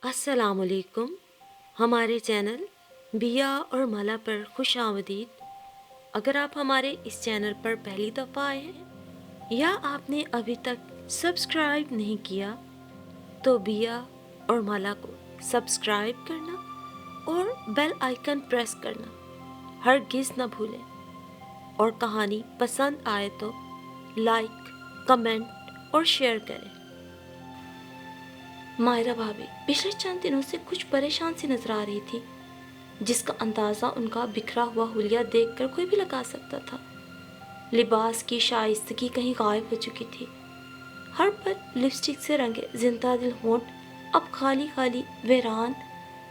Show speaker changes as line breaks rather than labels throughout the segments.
السلام علیکم. ہمارے چینل بیا اور مالا پر خوش آمدید. اگر آپ ہمارے اس چینل پر پہلی دفعہ آئے ہیں یا آپ نے ابھی تک سبسکرائب نہیں کیا تو بیا اور مالا کو سبسکرائب کرنا اور بیل آئیکن پریس کرنا ہرگز نہ بھولیں. اور کہانی پسند آئے تو لائک، کمنٹ اور شیئر کریں. مائرہ بھابھی پچھلے چند دنوں سے کچھ پریشان سی نظر آ رہی تھی، جس کا اندازہ ان کا بکھرا ہوا حلیہ دیکھ کر کوئی بھی لگا سکتا تھا. لباس کی شائستگی کہیں غائب ہو چکی تھی. ہر پر لپسٹک سے رنگے زندہ دل ہونٹ اب خالی خالی ویران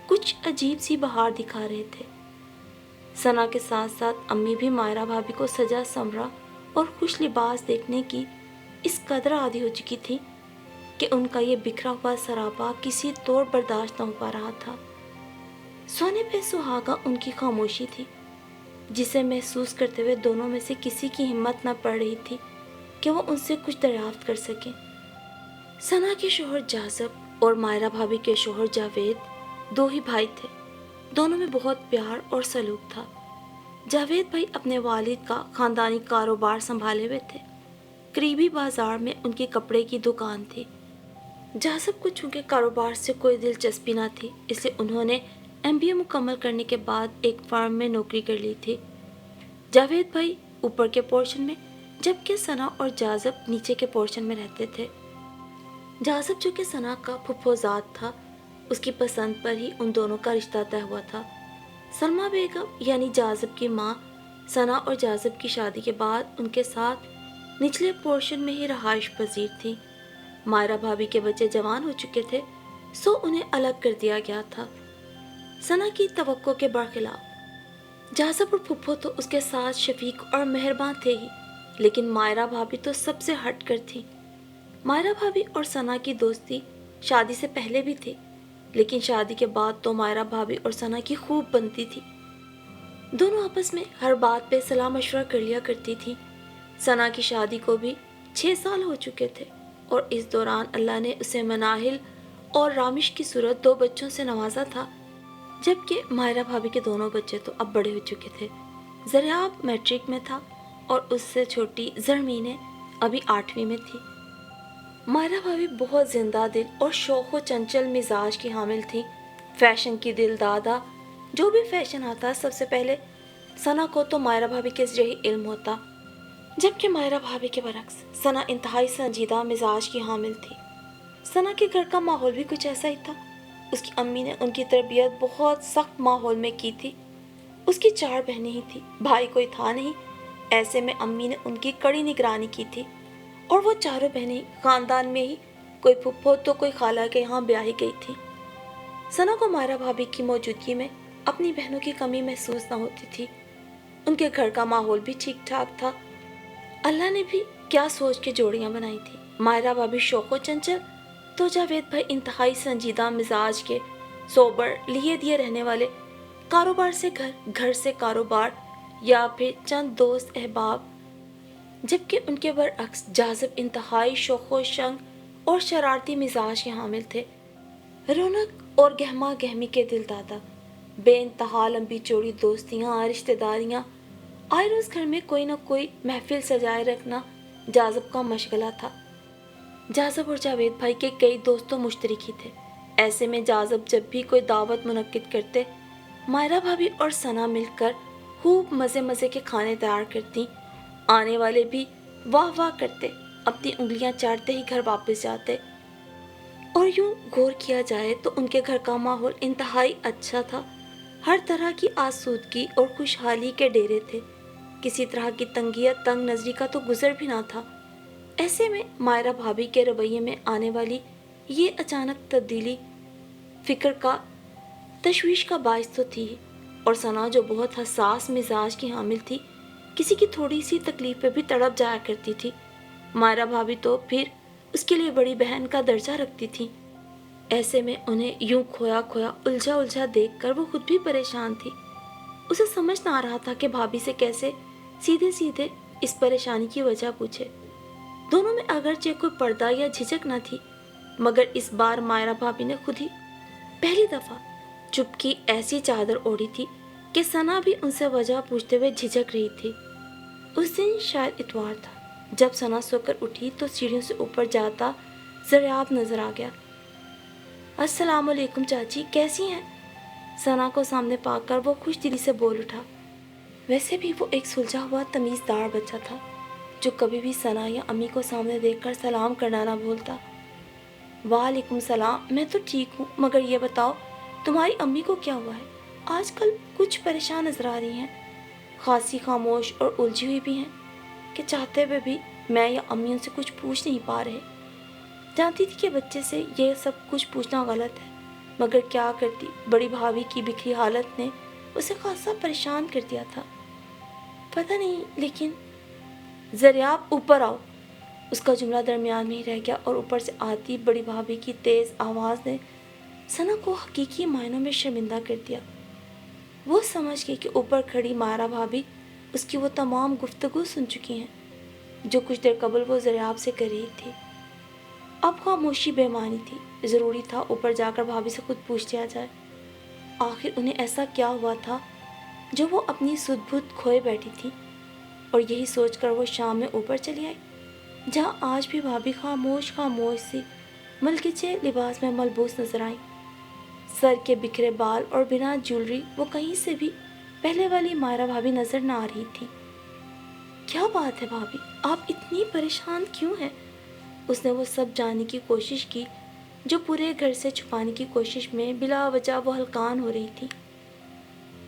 کچھ عجیب سی بہار دکھا رہے تھے. ثنا کے ساتھ ساتھ امی بھی مائرہ بھابھی کو سجا سنورا اور خوش لباس دیکھنے کی اس قدر عادی ہو چکی تھی کہ ان کا یہ بکھرا ہوا سراپا کسی طور برداشت نہ ہو پا رہا تھا. سونے پہ سہاگا ان کی خاموشی تھی، جسے محسوس کرتے ہوئے دونوں میں سے کسی کی ہمت نہ پڑ رہی تھی کہ وہ ان سے کچھ دریافت کر سکیں. ثنا کے شوہر جاذب اور مائرہ بھابھی کے شوہر جاوید دو ہی بھائی تھے. دونوں میں بہت پیار اور سلوک تھا. جاوید بھائی اپنے والد کا خاندانی کاروبار سنبھالے ہوئے تھے. قریبی بازار میں ان کی کپڑے کی دکان تھی. جاذب کو چونکہ کاروبار سے کوئی دلچسپی نہ تھی، اس لیے انہوں نے MBA مکمل کرنے کے بعد ایک فارم میں نوکری کر لی تھی. جاوید بھائی اوپر کے پورشن میں جبکہ ثنا اور جاذب نیچے کے پورشن میں رہتے تھے. جاذب جو کہ ثنا کا پھپھوزاد تھا، اس کی پسند پر ہی ان دونوں کا رشتہ طے ہوا تھا. سلمیٰ بیگم یعنی جاذب کی ماں ثنا اور جاذب کی شادی کے بعد ان کے ساتھ نچلے پورشن میں ہی رہائش پذیر تھی. مائرہ بھابھی کے بچے جوان ہو چکے تھے، سو انہیں الگ کر دیا گیا تھا. ثنا کی توقع کے برخلاف جاذب اور پھپھو تو اس کے ساتھ شفیق اور مہربان تھے ہی، لیکن مائرہ بھابھی تو سب سے ہٹ کر تھی. مائرہ بھابھی اور ثنا کی دوستی شادی سے پہلے بھی تھی، لیکن شادی کے بعد تو مائرہ بھابھی اور ثنا کی خوب بنتی تھی. دونوں آپس میں ہر بات پہ صلاح مشورہ کر لیا کرتی تھی. ثنا کی شادی کو بھی 6 سال ہو چکے تھے اور اس دوران اللہ نے اسے مناہل اور رامش کی صورت 2 بچوں سے نوازا تھا، جبکہ مائرہ بھابھی کے دونوں بچے تو اب بڑے ہو چکے تھے. زریاب میٹرک میں تھا اور اس سے چھوٹی زرمینیں ابھی 8ویں میں تھی. مائرہ بھابھی بہت زندہ دل اور شوق و چنچل مزاج کی حامل تھی. فیشن کی دل دادا، جو بھی فیشن آتا سب سے پہلے ثنا کو تو مائرہ بھابھی کے ذریعے علم ہوتا، جبکہ مائرہ بھابھی کے برعکس ثنا انتہائی سنجیدہ مزاج کی حامل تھی. ثنا کے گھر کا ماحول بھی کچھ ایسا ہی تھا. اس کی امی نے ان کی تربیت بہت سخت ماحول میں کی تھی. اس کی 4 بہنیں ہی تھیں، بھائی کوئی تھا نہیں. ایسے میں امی نے ان کی کڑی نگرانی کی تھی اور وہ چاروں بہنیں خاندان میں ہی کوئی پھپھو تو کوئی خالہ کے یہاں بیاہی گئی تھی. ثنا کو مائرہ بھابھی کی موجودگی میں اپنی بہنوں کی کمی محسوس نہ ہوتی تھی. ان کے گھر کا ماحول بھی ٹھیک ٹھاک تھا. اللہ نے بھی کیا سوچ کے جوڑیاں بنائی تھی. مائرہ بھابھی شوق و چنچل تو جاوید بھائی انتہائی سنجیدہ مزاج کے، سوبر لیے دیے رہنے والے، کاروبار سے گھر، گھر سے کاروبار یا پھر چند دوست احباب، جبکہ ان کے برعکس جاذب انتہائی شوق و شنگ اور شرارتی مزاج کے حامل تھے. رونق اور گہما گہمی کے دل دادا، بے انتہا لمبی چوڑی دوستیاں، رشتہ داریاں، آئے روز گھر میں کوئی نہ کوئی محفل سجائے رکھنا جاذب کا مشغلہ تھا. جاذب اور جاوید بھائی کے کئی دوست تو مشترک ہی تھے. ایسے میں جاذب جب بھی کوئی دعوت منعقد کرتے، مائرہ بھابھی اور ثنا مل کر خوب مزے مزے کے کھانے تیار کرتی. آنے والے بھی واہ واہ کرتے، اپنی انگلیاں چاٹتے ہی گھر واپس جاتے. اور یوں غور کیا جائے تو ان کے گھر کا ماحول انتہائی اچھا تھا. ہر طرح کی آسودگی اور خوشحالی کے ڈیرے تھے. کسی طرح کی تنگی یا تنگ نظری کا تو گزر بھی نہ تھا. ایسے میں مائرہ بھابھی کے رویے میں آنے والی یہ اچانک تبدیلی فکر کا تشویش کا باعث تو تھی، اور ثنا جو بہت حساس مزاج کی حامل تھی، کسی کی تھوڑی سی تکلیف پہ بھی تڑپ جایا کرتی تھی. مائرہ بھابھی تو پھر اس کے لیے بڑی بہن کا درجہ رکھتی تھی. ایسے میں انہیں یوں کھویا کھویا الجھا الجھا دیکھ کر وہ خود بھی پریشان تھی. اسے سمجھ نہ آ رہا تھا کہ بھابھی سے کیسے سیدھے سیدھے اس پریشانی کی وجہ پوچھے. دونوں میں اگرچہ کوئی پردہ یا جھجک نہ تھی، مگر اس بار مائرہ بھابھی نے خود ہی पहली दफ़ा चुपकी ऐसी चादर ओढ़ी थी कि सना भी उनसे वजह पूछते हुए झिझक रही थी। उस दिन शायद इतवार था। जब सना सोकर उठी तो सीढ़ियों से ऊपर जाता ज़रियाब नजर आ गया। अस्सलामुअलैकुम चाची, कैसी हैं? सना को सामने पाकर वो खुश दिली से बोल उठा। वैसे भी वो एक सुलझा हुआ तमीज़दार बच्चा था जो कभी भी सना या अम्मी को सामने देखकर सलाम करना ना भूलता। वालेकुम सलाम, मैं तो ठीक हूँ, मगर ये बताओ तुम्हारी अम्मी को क्या हुआ है? आजकल कुछ परेशान नजर आ रही हैं, खासी खामोश और उलझी हुई भी हैं कि चाहते हुए भी मैं या अम्मी उनसे कुछ पूछ नहीं पा रहे। जानती थी कि बच्चे से ये सब कुछ पूछना गलत है, मगर क्या करती, बड़ी भाभी की बिखरी हालत ने उसे खासा परेशान कर दिया था। पता नहीं, लेकिन ज़रियाब ऊपर आओ। उसका जुमला दरमियान में ही रह गया और ऊपर से आती बड़ी भाभी की तेज़ आवाज़ ने सना को हकीकी मायनों में शर्मिंदा कर दिया। वो समझ गई कि ऊपर खड़ी मायरा भाभी उसकी वो तमाम गुफ्तगू सुन चुकी हैं जो कुछ देर कबल वो ज़रियाब से कर रही थी। अब खामोशी बेमानी थी। ज़रूरी था ऊपर जाकर भाभी से खुद पूछ लिया जाए। आखिर उन्हें ऐसा क्या हुआ था जो वो अपनी सुध-बुध खोए बैठी थी। और यही सोचकर वो शाम में ऊपर चली आई, जहाँ आज भी भाभी खामोश खामोश सी मलकिचे लिबास में मलबूस नजर आई। सर के बिखरे बाल और बिना ज्वेलरी वो कहीं से भी पहले वाली मायरा भाभी नजर न आ रही थी। क्या बात है भाभी, आप इतनी परेशान क्यों हैं? उसने वो सब जानने की कोशिश की जो पूरे घर से छुपाने की कोशिश में बिला वजह वो हलकान हो रही थी।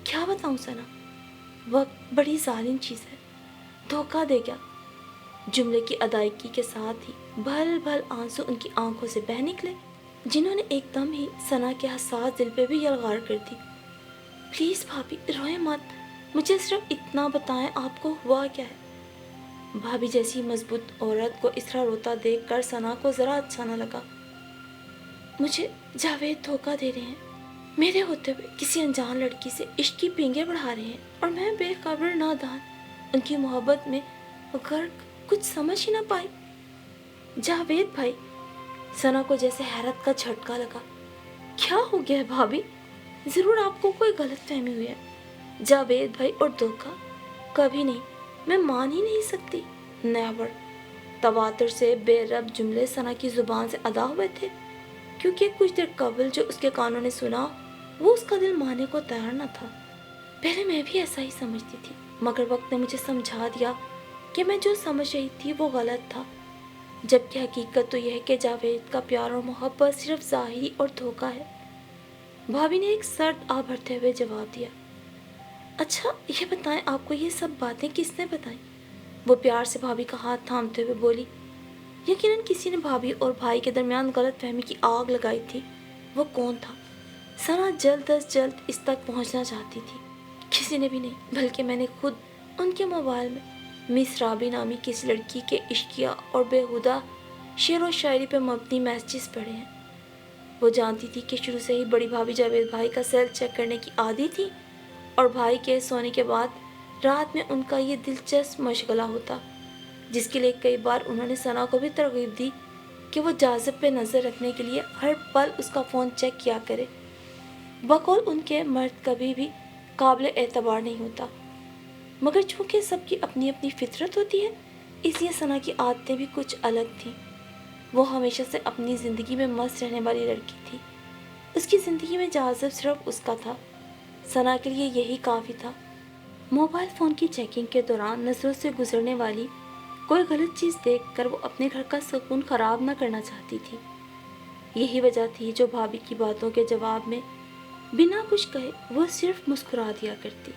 क्या बताऊं सना, वक्त बड़ी जालिम चीज़ है, धोखा दे गया। जुमले की अदायगी के साथ ही भल भल आंसू उनकी आंखों से बह निकले, जिन्होंने एकदम ही सना के हसास दिल पे भी यलगार कर दी। प्लीज़ भाभी रोए मत, मुझे सिर्फ इतना बताएं आपको हुआ क्या है। भाभी जैसी मजबूत औरत को इस तरह रोता देख कर सना को ज़रा अच्छा न लगा। मुझे जावेद धोखा दे रहे हैं, मेरे होते हुए किसी अनजान लड़की से इश्क की पींगे बढ़ा रहे हैं और मैं बेखबर नादान उनकी मोहब्बत में गर्क कुछ समझ ही ना पाई। जावेद भाई, सना को जैसे हैरत का झटका लगा। क्या हो गया है भाभी? ज़रूर आपको कोई गलतफहमी हुई है। जावेद भाई और धोखा? कभी नहीं, मैं मान ही नहीं सकती। नेवर। तवातुर से बेरब जुमले सना की ज़ुबान से अदा हुए थे, क्योंकि कुछ देर कबल जो उसके कानों ने सुना वो उसका दिल मानने को तैयार न था। पहले मैं भी ऐसा ही समझती थी, मगर वक्त ने मुझे समझा दिया कि मैं जो समझ रही थी वो गलत था, जबकि हकीकत तो यह है कि जावेद का प्यार और मोहब्बत सिर्फ ज़ाहिरी और धोखा है। भाभी ने एक सर्द आ भरते हुए जवाब दिया। अच्छा ये बताएं, आपको ये सब बातें किसने बताई? वो प्यार से भाभी का हाथ थामते हुए बोली। यकीनन किसी ने भाभी और भाई के दरमियान गलतफहमी की आग लगाई थी। वो कौन था? सना जल्द अज जल्द इस तक पहुंचना चाहती थी। किसी ने भी नहीं, बल्कि मैंने खुद उनके मोबाइल में मिस राबी नामी किसी लड़की के इश्किया और बेहुदा शेर व शायरी पर मबनी मैसेजेस पढ़े हैं। वो जानती थी कि शुरू से ही बड़ी भाभी जावेद भाई का सेल चेक करने की आदी थी और भाई के सोने के बाद रात में उनका ये दिलचस्प मशगला होता, जिसके लिए कई बार उन्होंने सना को भी तरगीब दी कि वो जाज़िब पे नज़र रखने के लिए हर पल उसका फ़ोन चेक किया करे। बकौल उनके मर्द कभी भी काबिल एतबार नहीं होता, मगर चूँकि सबकी अपनी अपनी फितरत होती है, इसलिए सना की आदतें भी कुछ अलग थीं। वो हमेशा से अपनी ज़िंदगी में मस्त रहने वाली लड़की थी। उसकी ज़िंदगी में जाज़िब सिर्फ उसका था। सना के लिए यही काफ़ी था। मोबाइल फ़ोन की चेकिंग के दौरान नज़रों से गुजरने वाली कोई गलत चीज़ देखकर वो अपने घर का सुकून ख़राब न करना चाहती थी। यही वजह थी जो भाभी की बातों के जवाब में बिना कुछ कहे वो सिर्फ मुस्कुरा दिया करती।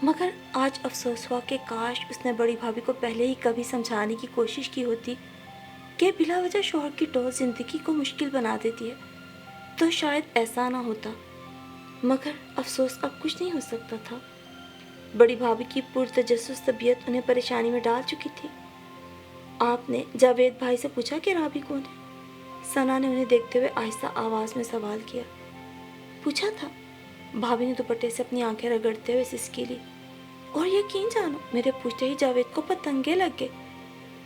मगर आज अफसोस हुआ कि काश उसने बड़ी भाभी को पहले ही कभी समझाने की कोशिश की होती कि बिला वजह शोहर की टोर ज़िंदगी को मुश्किल बना देती है, तो शायद ऐसा ना होता। मगर अफसोस अब कुछ नहीं हो सकता था। बड़ी भाभी की पुरतजस्सुस तबीयत उन्हें परेशानी में डाल चुकी थी। आपने जावेद भाई से पूछा कि राबी कौन है? सना ने उन्हें देखते हुए आहिस्ता आवाज़ में सवाल किया। पूछा था, भाभी ने दुपट्टे से अपनी आंखें रगड़ते हुए सिसकी ली। और यकीन जानो, मेरे पूछते ही जावेद को पतंगे लग गए।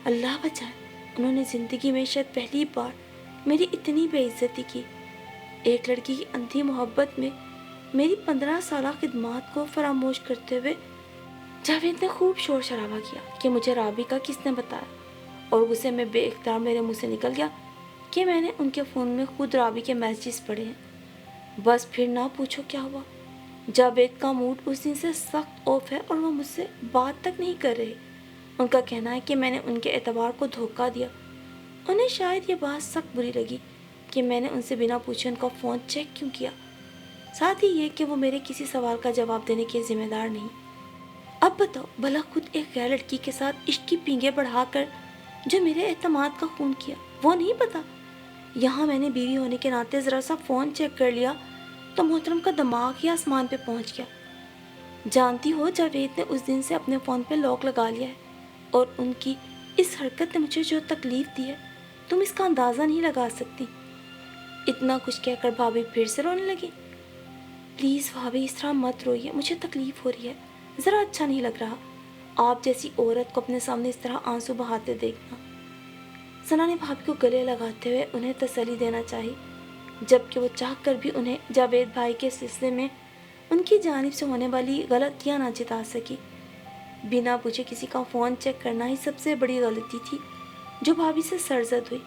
अल्लाह बचाए, उन्होंने ज़िंदगी में शायद पहली बार मेरी इतनी बेइज्जती की। ایک لڑکی کی اندھی محبت میں میری 15 سالہ خدمات کو فراموش کرتے ہوئے جاوید نے خوب شور شرابہ کیا کہ مجھے رابی کا کس نے بتایا، اور غصے میں بے اختیار میرے منہ سے نکل گیا کہ میں نے ان کے فون میں خود رابی کے میسیجز پڑھے ہیں۔ بس پھر نہ پوچھو کیا ہوا۔ جاوید کا موڈ اس دن سے سخت آف ہے اور وہ مجھ سے بات تک نہیں کر رہے۔ ان کا کہنا ہے کہ میں نے ان کے اعتبار کو دھوکہ دیا۔ انہیں شاید یہ بات سخت بری لگی کہ میں نے ان سے بنا پوچھے ان کا فون چیک کیوں کیا، ساتھ ہی یہ کہ وہ میرے کسی سوال کا جواب دینے کے ذمہ دار نہیں۔ اب بتاؤ بھلا خود ایک غیر لڑکی کے ساتھ عشق کی پینگیں بڑھا کر جو میرے اعتماد کا خون کیا وہ نہیں پتا؟ یہاں میں نے بیوی ہونے کے ناطے ذرا سا فون چیک کر لیا تو محترم کا دماغ ہی آسمان پہ پہنچ گیا۔ جانتی ہو جاوید نے اس دن سے اپنے فون پہ لاک لگا لیا ہے، اور ان کی اس حرکت نے مجھے جو تکلیف دی ہے تم اس کا اندازہ نہیں لگا سکتی۔ اتنا کچھ کہہ کر بھابھی پھر سے رونے لگی۔ پلیز بھابھی اس طرح مت روئیے، مجھے تکلیف ہو رہی ہے، ذرا اچھا نہیں لگ رہا آپ جیسی عورت کو اپنے سامنے اس طرح آنسو بہاتے دیکھنا۔ ثنا نے بھابھی کو گلے لگاتے ہوئے انہیں تسلی دینا چاہی، جبکہ وہ چاہ کر بھی انہیں جاوید بھائی کے سلسلے میں ان کی جانب سے ہونے والی غلطیاں نہ جتا سکی۔ بنا پوچھے کسی کا فون چیک کرنا ہی سب سے بڑی غلطی تھی جو بھابھی سے سرزد ہوئی۔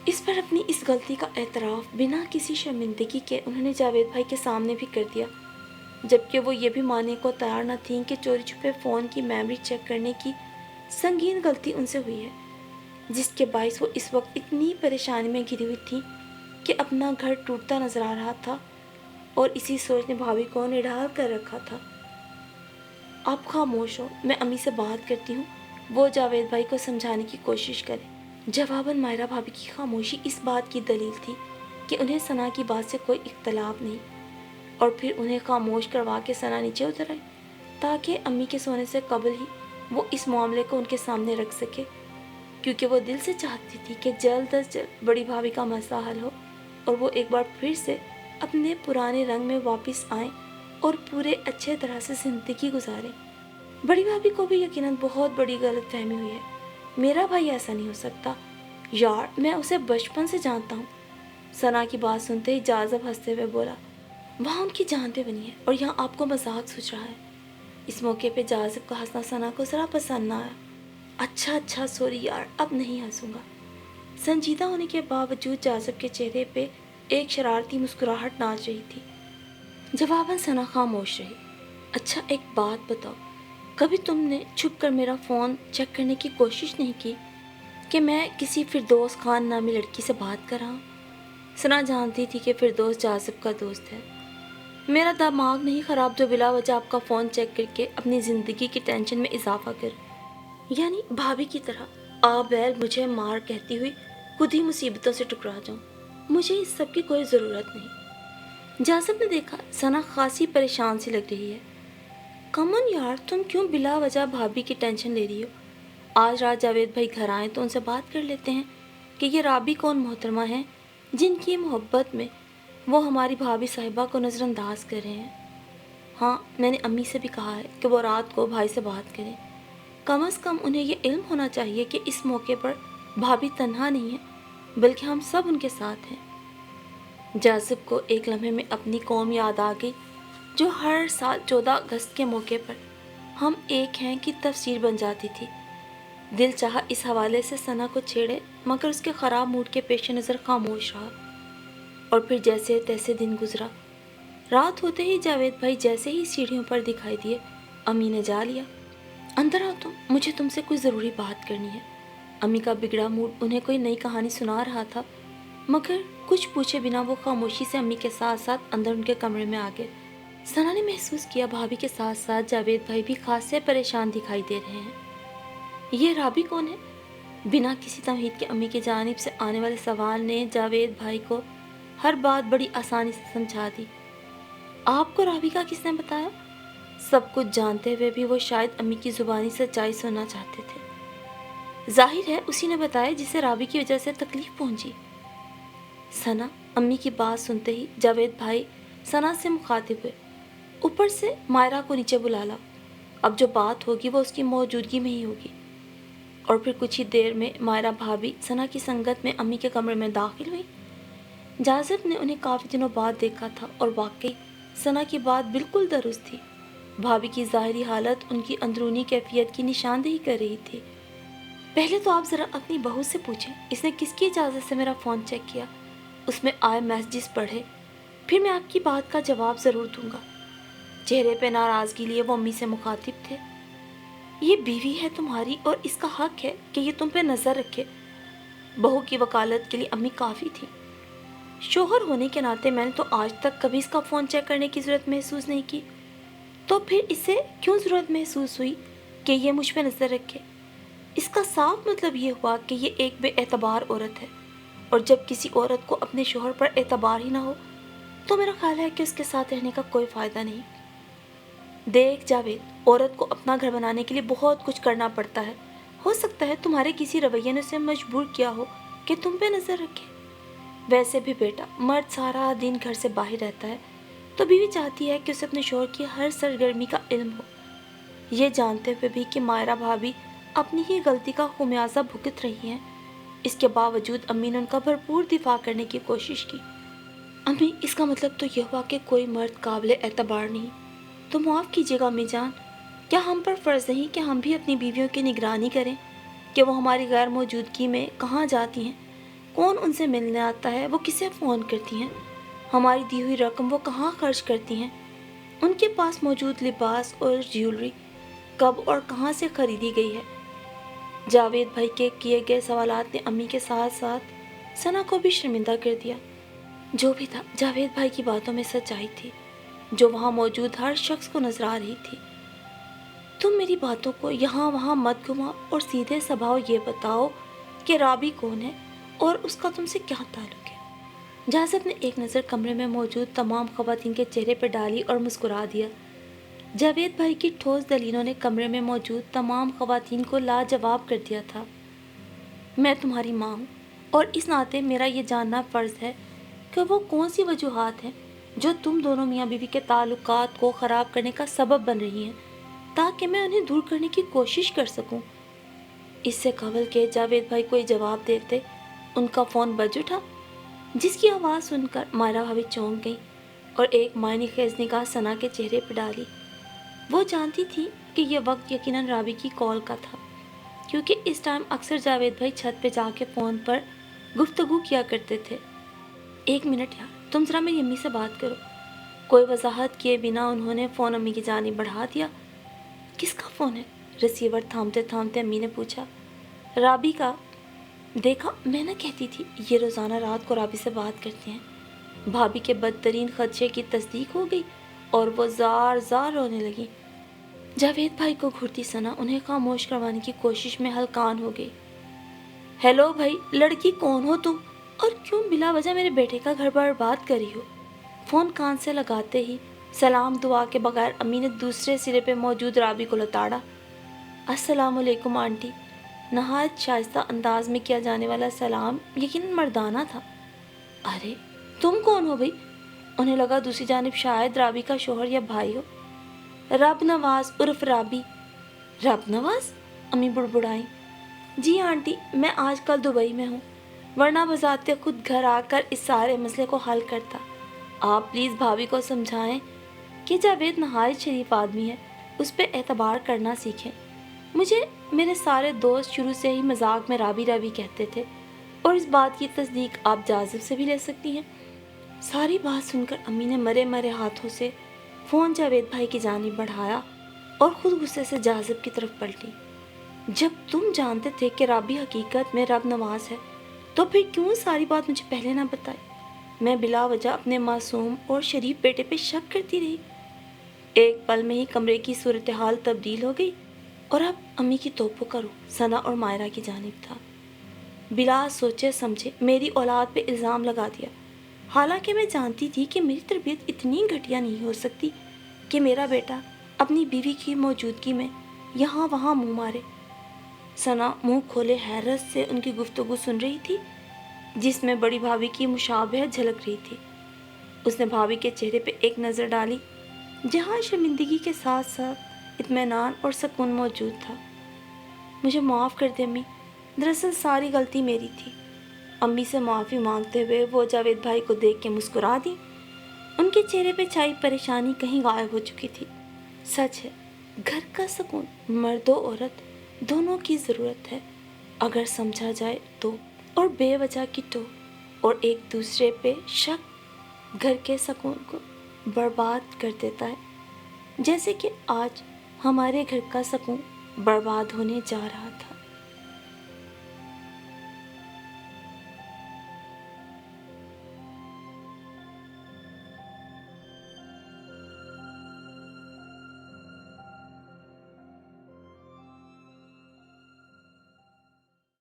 اس پر اپنی اس غلطی کا اعتراف بنا کسی شرمندگی کے انہوں نے جاوید بھائی کے سامنے بھی کر دیا، جبکہ وہ یہ بھی ماننے کو تیار نہ تھیں کہ چوری چھپے فون کی میموری چیک کرنے کی سنگین غلطی ان سے ہوئی ہے، جس کے باعث وہ اس وقت اتنی پریشانی میں گھری ہوئی تھی کہ اپنا گھر ٹوٹتا نظر آ رہا تھا، اور اسی سوچ نے بھابھی کو نڈال کر رکھا تھا۔ آپ خاموش ہو، میں امی سے بات کرتی ہوں، وہ جاوید بھائی کو سمجھانے کی کوشش کرے۔ جواباً مائرہ بھابھی کی خاموشی اس بات کی دلیل تھی کہ انہیں ثنا کی بات سے کوئی اختلاف نہیں، اور پھر انہیں خاموش کروا کے ثنا نیچے اتر آئی تاکہ امی کے سونے سے قبل ہی وہ اس معاملے کو ان کے سامنے رکھ سکے، کیونکہ وہ دل سے چاہتی تھی کہ جلد از جلد بڑی بھابھی کا مسئلہ حل ہو اور وہ ایک بار پھر سے اپنے پرانے رنگ میں واپس آئیں اور پورے اچھے طرح سے زندگی گزاریں۔ بڑی بھابھی کو بھی یقیناً بہت بڑی غلط فہمی ہوئی ہے۔ میرا بھائی ایسا نہیں ہو سکتا، یار میں اسے بچپن سے جانتا ہوں۔ ثنا کی بات سنتے ہی جاذب ہنستے ہوئے بولا، وہاں ان کی جان پہ بنی ہے اور یہاں آپ کو مذاق سوچ رہا ہے۔ اس موقع پہ جاذب کا ہنسنا ثنا کو ذرا پسند نہ آیا۔ اچھا سوری یار، اب نہیں ہنسوں گا۔ سنجیدہ ہونے کے باوجود جاذب کے چہرے پہ ایک شرارتی مسکراہٹ ناچ رہی تھی۔ جواباً ثنا خاموش رہی۔ اچھا ایک بات بتاؤ، کبھی تم نے چھپ کر میرا فون چیک کرنے کی کوشش نہیں کی کہ میں کسی فردوس خان نامی لڑکی سے بات کر رہا ہوں؟ ثنا جانتی تھی کہ فردوس جاذب کا دوست ہے۔ میرا دماغ نہیں خراب جو بلا وجہ آپ کا فون چیک کر کے اپنی زندگی کی ٹینشن میں اضافہ کر، یعنی بھابھی کی طرح بیل مجھے مار کہتی ہوئی خود ہی مصیبتوں سے ٹکرا جاؤں۔ مجھے اس سب کی کوئی ضرورت نہیں۔ جاذب نے دیکھا ثنا خاصی پریشان سی لگ رہی ہے۔ کمن یار، تم کیوں بلا وجہ بھابھی کی ٹینشن لے رہی ہو؟ آج رات جاوید بھائی گھر آئیں تو ان سے بات کر لیتے ہیں کہ یہ رابی کون محترمہ ہیں جن کی محبت میں وہ ہماری بھابھی صاحبہ کو نظر انداز کر رہے ہیں۔ ہاں، میں نے امی سے بھی کہا ہے کہ وہ رات کو بھائی سے بات کریں، کم از کم انہیں یہ علم ہونا چاہیے کہ اس موقع پر بھابھی تنہا نہیں ہے بلکہ ہم سب ان کے ساتھ ہیں۔ جاذب کو ایک لمحے میں اپنی قوم یاد آ گئی جو ہر سال 14 اگست کے موقع پر ہم ایک ہیں کی تفسیر بن جاتی تھی۔ دل چاہا اس حوالے سے ثنا کو چھیڑے، مگر اس کے خراب موڈ کے پیش نظر خاموش رہا، اور پھر جیسے تیسے دن گزرا۔ رات ہوتے ہی جاوید بھائی جیسے ہی سیڑھیوں پر دکھائی دیے، امی نے جا لیا، اندر آؤ تم، مجھے تم سے کوئی ضروری بات کرنی ہے۔ امی کا بگڑا موڈ انہیں کوئی نئی کہانی سنا رہا تھا، مگر کچھ پوچھے بنا وہ خاموشی سے امی کے ساتھ ساتھ اندر ان کے کمرے میں آ گئے۔ ثنا نے محسوس کیا بھابھی کے ساتھ ساتھ جاوید بھائی بھی خاصے پریشان دکھائی دے رہے ہیں۔ یہ رابی کون ہے؟ بنا کسی تمہید کے امی کی جانب سے آنے والے سوال نے جاوید بھائی کو ہر بات بڑی آسانی سے سمجھا دی۔ آپ کو رابی کا کس نے بتایا؟ سب کچھ جانتے ہوئے بھی وہ شاید امی کی زبانی سچائی سننا چاہتے تھے۔ ظاہر ہے اسی نے بتایا جسے رابی کی وجہ سے تکلیف پہنچی۔ ثنا، امی کی بات سنتے ہی جاوید بھائی ثنا سے مخاطب ہوئے، اوپر سے مائرہ کو نیچے بلا لا، اب جو بات ہوگی وہ اس کی موجودگی میں ہی ہوگی۔ اور پھر کچھ ہی دیر میں مائرہ بھابھی ثنا کی سنگت میں امی کے کمرے میں داخل ہوئی۔ जाजिब ने उन्हें काफ़ी दिनों बाद देखा था और वाकई सना की बात बिल्कुल दुरुस्त थी। भाभी की ज़ाहिरी हालत उनकी अंदरूनी कैफियत की निशानदेही कर रही थी। पहले तो आप ज़रा अपनी बहू से पूछें, इसने किसकी इजाज़त से मेरा फ़ोन चेक किया, उसमें आए मैसेजेस पढ़े, फिर मैं आपकी बात का जवाब ज़रूर दूंगा। चेहरे पे नाराज़गी लिए वो अम्मी से मुखातिब थे। ये बीवी है तुम्हारी और इसका हक है कि ये तुम पे नज़र रखे। बहू की वकालत के लिए अम्मी काफ़ी थी। शोहर होने के नाते मैंने तो आज तक कभी इसका फ़ोन चेक करने की ज़रूरत महसूस नहीं की, तो फिर इसे क्यों ज़रूरत महसूस हुई कि ये मुझ पे नज़र रखे। इसका साफ मतलब ये हुआ कि ये एक बेएतबार औरत है, और जब किसी औरत को अपने शोहर पर एतबार ही ना हो तो मेरा ख्याल है कि उसके साथ रहने का कोई फ़ायदा नहीं। देख जावेद, औरत को अपना घर बनाने के लिए बहुत कुछ करना पड़ता है। हो सकता है तुम्हारे किसी रवैये ने उसे मजबूर किया हो कि तुम पे नज़र रखे। वैसे भी बेटा, मर्द सारा दिन घर से बाहर रहता है तो बीवी चाहती है कि उसे अपने शोहर की हर सरगर्मी का इल्म हो। ये जानते हुए भी कि मायरा भाभी अपनी ही गलती का खुमियाजा भुगत रही हैं, इसके बावजूद अम्मी ने उनका भरपूर दिफा करने की कोशिश की। अम्मी, इसका मतलब तो यह हुआ कि कोई मर्द काबिल एतबार नहीं। तो माफ़ कीजिएगा अम्मी जान, क्या हम पर फ़र्ज़ नहीं कि हम भी अपनी बीवियों की निगरानी करें कि वो हमारी गैर मौजूदगी में कहाँ जाती हैं, कौन उनसे मिलने आता है, वो किसे फ़ोन करती हैं, हमारी दी हुई रकम वो कहाँ खर्च करती हैं, उनके पास मौजूद लिबास और ज्वेलरी कब और कहाँ से ख़रीदी गई है। जावेद भाई के किए गए सवालात ने अम्मी के साथ साथ सना को भी शर्मिंदा कर दिया। जो भी था, जावेद भाई की बातों में सच्चाई थी जो वहाँ मौजूद हर शख्स को नजर आ रही थी। तुम मेरी बातों को यहाँ वहाँ मत घुमा और सीधे स्वभाव ये बताओ कि राबी कौन है और उसका तुमसे क्या ताल्लुक है। जाजिब ने एक नज़र कमरे में मौजूद तमाम ख़वातीन के चेहरे पर डाली और मुस्कुरा दिया। जावेद भाई की ठोस दलीलों ने कमरे में मौजूद तमाम ख़वातीन को लाजवाब कर दिया था। मैं तुम्हारी माँ हूँ और इस नाते मेरा ये जानना फ़र्ज़ है कि वो कौन सी वजूहात हैं जो तुम दोनों मियाँ बीवी के ताल्लुकात को ख़राब करने का सबब बन रही हैं, ताकि मैं उन्हें दूर करने की कोशिश कर सकूं। इससे कबल के जावेद भाई कोई जवाब देते, उनका फ़ोन बज उठा, जिसकी आवाज़ सुनकर मायरा भाभी चौंक गई और एक मायने खेज निगाह सना के चेहरे पर डाली। वो जानती थी कि यह वक्त यकीनन राबी की कॉल का था, क्योंकि इस टाइम अक्सर जावेद भाई छत पे जाके फ़ोन पर गुफ्तगू किया करते थे। एक मिनट यार, तुम ज़रा मेरी अम्मी से बात करो। कोई वजाहत किए बिना उन्होंने फ़ोन अम्मी की जानिब बढ़ा दिया। किसका फ़ोन है? रिसीवर थामते थामते अम्मी ने पूछा। राबी का। देखा, मैं ना कहती थी, ये रोज़ाना रात को राबी से बात करते हैं। भाभी के बदतरीन खदशे की तस्दीक हो गई और वो ज़ार ज़ार रोने लगी। जावेद भाई को घूरती सना उन्हें खामोश करवाने की कोशिश में हलकान हो गई। हेलो भाई, लड़की कौन हो तुम और क्यों बिला वजह मेरे बेटे का घर बर्बाद करी हो? फ़ोन कान से लगाते ही सलाम दुआ के बगैर अम्मी ने दूसरे सिरे पे मौजूद राबी को लताड़ा। अस्सलामुअलैकुम आंटी। नहायत शाइस्ता अंदाज में किया जाने वाला सलाम यकीनन मर्दाना था। अरे तुम कौन हो भाई? उन्हें लगा दूसरी जानिब शायद राबी का शोहर या भाई हो। रब नवाज उर्फ राबी। रब नवाज? अम्मी बुड़बुड़ाई। जी आंटी, मैं आजकल दुबई में हूँ, वरना बजाते खुद घर आकर इस सारे मसले को हल करता। आप प्लीज़ भाभी को समझाएं कि जावेद नहायत शरीफ आदमी है, उस पर एतबार करना सीखें। मुझे मेरे सारे दोस्त शुरू से ही मजाक में राबी राबी कहते थे और इस बात की तस्दीक आप जाजिब से भी ले सकती हैं। सारी बात सुनकर अम्मी ने मरे मरे हाथों से फ़ोन जावेद भाई की जानिब बढ़ाया और ख़ुद गुस्से से जाजिब की तरफ पलटी। जब तुम जानते थे कि राबी हकीकत में रब नवाज है तो फिर क्यों सारी बात मुझे पहले ना बताई? मैं बिला वजह अपने मासूम और शरीफ बेटे पे शक करती रही। एक पल में ही कमरे की सूरत हाल तब्दील हो गई और अब अम्मी की तोपों का रुख सना और मायरा की जानिब था। बिला सोचे समझे मेरी औलाद पे इल्ज़ाम लगा दिया, हालांकि मैं जानती थी कि मेरी तरबियत इतनी घटिया नहीं हो सकती कि मेरा बेटा अपनी बीवी की मौजूदगी में यहाँ वहाँ मुँह मारे। सना मुँह खोले हैरत से उनकी गुफ्तगू सुन रही थी, जिसमें बड़ी भाभी की मुशाबहत झलक रही थी। उसने भाभी के चेहरे पे एक नज़र डाली जहाँ शर्मिंदगी के साथ साथ इत्मीनान और सुकून मौजूद था। मुझे माफ़ कर दे अम्मी, दरअसल सारी गलती मेरी थी। अम्मी से माफ़ी मांगते हुए वो जावेद भाई को देख के मुस्कुरा दी। उनके चेहरे पे छाई परेशानी कहीं गायब हो चुकी थी। सच है, घर का सुकून मर्द और औरत दोनों की ज़रूरत है अगर समझा जाए तो। और बेवजह की टोक और एक दूसरे पे शक घर के सुकून को बर्बाद कर देता है, जैसे कि आज हमारे घर का सुकून बर्बाद होने जा रहा था।